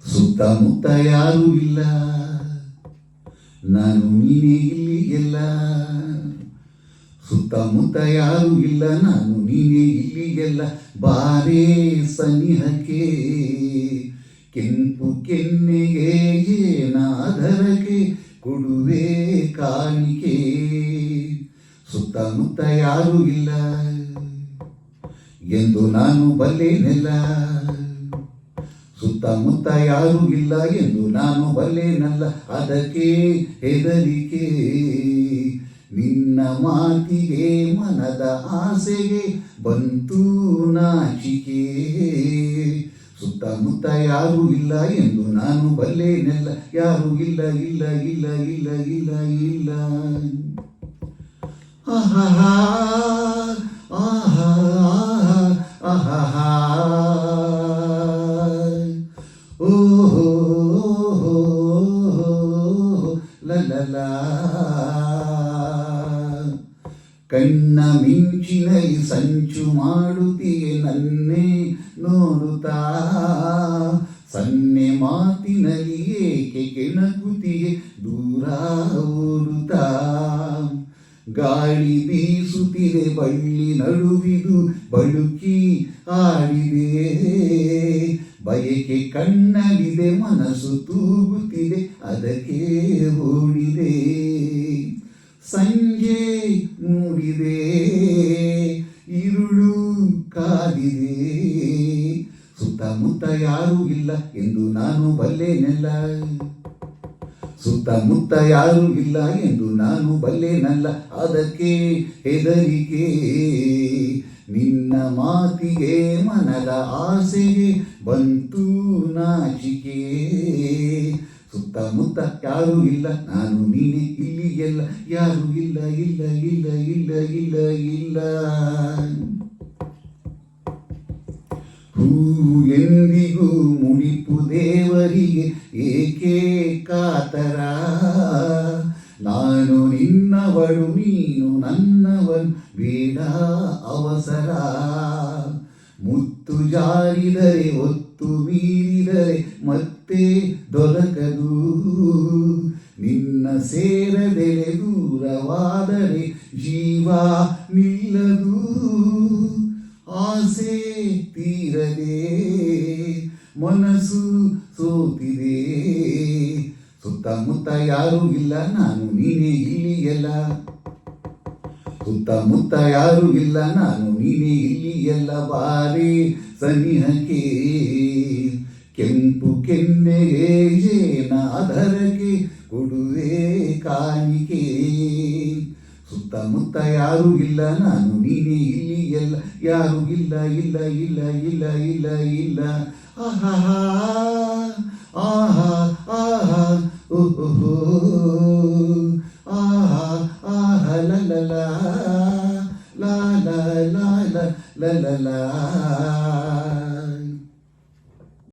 ಸುತ್ತಮುತ್ತ ಯಾರೂ ಇಲ್ಲ, ನಾನು ನೀನೇ ಇಲ್ಲಿ ಎಲ್ಲ. ಸುತ್ತಮುತ್ತ ಯಾರೂ ಇಲ್ಲ, ನಾನು ನೀನೇ ಇಲ್ಲಿ ಎಲ್ಲ. ಬಾರೇ ಸನಿಹಕ್ಕೆ ಕೆಂಪು ಕೆನ್ನೆಗೆ ಏನಾದರಕ್ಕೆ ಕೊಡುವೆ ಕಾಣಿಕೆ. ಸುತ್ತಮುತ್ತ ಯಾರೂ ಇಲ್ಲ ಎಂದು ನಾನು ಬಲ್ಲೆನೆಲ್ಲ. ಸುತ್ತಮುತ್ತ ಯಾರೂ ಇಲ್ಲ ಎಂದು ನಾನು ಬಲ್ಲೆನಲ್ಲ. ಅದಕ್ಕೆ ಹೆದರಿಕೆ ನಿನ್ನ ಮಾತಿಗೆ, ಮನದ ಆಸೆಗೆ ಬಂತು ನಾಚಿಕೆ. ಸುತ್ತಮುತ್ತ ಯಾರೂ ಇಲ್ಲ ಎಂದು ನಾನು ಬಲ್ಲೆನೆಲ್ಲ. ಯಾರೂ ಇಲ್ಲ ಇಲ್ಲ ಇಲ್ಲ ಇಲ್ಲ ಇಲ್ಲ ಇಲ್ಲ. ಆಹಾ ಆಹಾ ಆಹಾ ಓಹೋ ಲಲ. ಕಣ್ಣ ಮಿಂಚಿನಲ್ಲಿ ಸಂಚು ಮಾಡುತ್ತೀಯೆ ನನ್ನೇ ನೋಡುತ್ತಾ. ಸನ್ನೆ ಮಾತಿನಲ್ಲಿ ಏಕೆ ಕೆಣಕುತ್ತೀಯೆ ದೂರ ಓಡುತ್ತಾ. ಗಾಳಿ ಬೀಸುತ್ತಿದೆ ಬಳ್ಳಿ ನಡುವಿದು ಬಳುಕಿ ಆಡಿದೆ. ಬಯಕೆ ಕಣ್ಣಲ್ಲಿದೆ ಮನಸ್ಸು ತೂಗುತ್ತಿದೆ ಅದಕ್ಕೆ ಓಡಿದೆ. ಸಂಜೆ ಮೂಡಿದೆ ಇರುಳು ಕಾದಿದೆ. ಸುತ್ತಮುತ್ತ ಯಾರೂ ಇಲ್ಲ ಎಂದು ನಾನು ಬಲ್ಲೆನೆಲ್ಲ. ಸುತ್ತಮುತ್ತ ಯಾರೂ ಇಲ್ಲ ಎಂದು ನಾನು ಬಲ್ಲೆನಲ್ಲ. ಅದಕ್ಕೆ ಹೆದರಿಕೆ ನಿನ್ನ ಮಾತಿಗೆ, ಮನದ ಆಸೆಗೆ ಬಂತು ನಾಚಿಕೆ. ಸುತ್ತಮುತ್ತ ಯಾರೂ ಇಲ್ಲ, ನಾನು ನೀನೇ ಇಲ್ಲಿ ಎಲ್ಲ. ಯಾರೂ ಇಲ್ಲ ಇಲ್ಲ ಇಲ್ಲ ಇಲ್ಲ ಇಲ್ಲ ಇಲ್ಲ. ಹೂ ಎಂದಿಗೂ ಮುಡಿಪು ದೇವರಿಗೆ ಏಕೆ ಕಾತರ. ನಾನು ನಿನ್ನವಳು ನೀನು ನನ್ನವನು ಬೇಡ ಅವಸರ. ಮುತ್ತು ಜಾರಿದರೆ ಒತ್ತು ಮೀರಿದರೆ ಮತ್ತೆ ದೊರಕದು. ನಿನ್ನ ಸೇರದೆಲೆ ದೂರವಾದರೆ ಜೀವ ನಿಲ್ಲದು. ಆಸೆ ತೀರದೆ ಮನಸ್ಸು ಸೋತಿದೆ. ಸುತ್ತಮುತ್ತ ಯಾರೂ ಇಲ್ಲ, ನಾನು ನೀನೇ ಇಲ್ಲಿ ಎಲ್ಲ. ಸುತ್ತಮುತ್ತ ಯಾರೂ ಇಲ್ಲ, ನಾನು ನೀನೇ ಇಲ್ಲಿ ಎಲ್ಲ. ಬಾರಿ ಸನಿಹಕ್ಕೆ ಕೆಂಪು ಕೆನ್ನೆಗೆ ಏನಾದರಕ್ಕೆ ಕೊಡುವೆ ಕಾಣಿಕೆ. ಸುತ್ತಮುತ್ತ ಯಾರೂ ಇಲ್ಲ, ನಾನು ನೀನೇ ಇಲ್ಲಿ ಎಲ್ಲ. ಯಾರೂ ಇಲ್ಲ ಇಲ್ಲ ಇಲ್ಲ ಇಲ್ಲ ಇಲ್ಲ ಇಲ್ಲ. ಆಹಾ ಆಹಾ ಆಹಾ ಓಹೋ ಆಹಾ ಆಹಾ ಲಲ ಲಾ ಲಾ ಲಾ ಲಾ ಲಾ ಲಾ.